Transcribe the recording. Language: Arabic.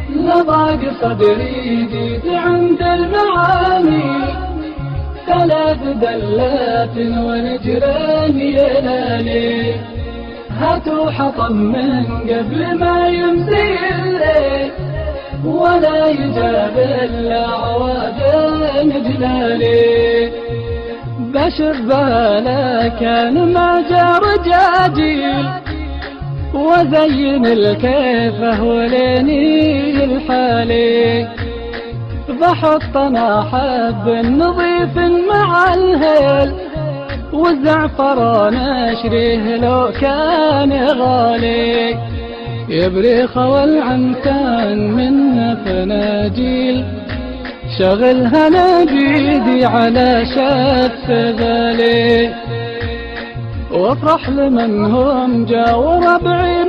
لضاق صدري جيت عند المعاني، 3 دلات ونجران ينالي، هاتوا حطب من قبل ما يمسي الليل، ولا يجاب إلا عواد جلالي. بشبها لكان ما جاء رجاجيل، وزين الكيفة وليني الحالي، بحط انا حب نظيف مع الهيل، والزعفران اشريه لو كان غالي، يبريخ والعنتان من فناجيل، شغلها نجيدي على شف غالي، وافرح لمن هم جا وربعي.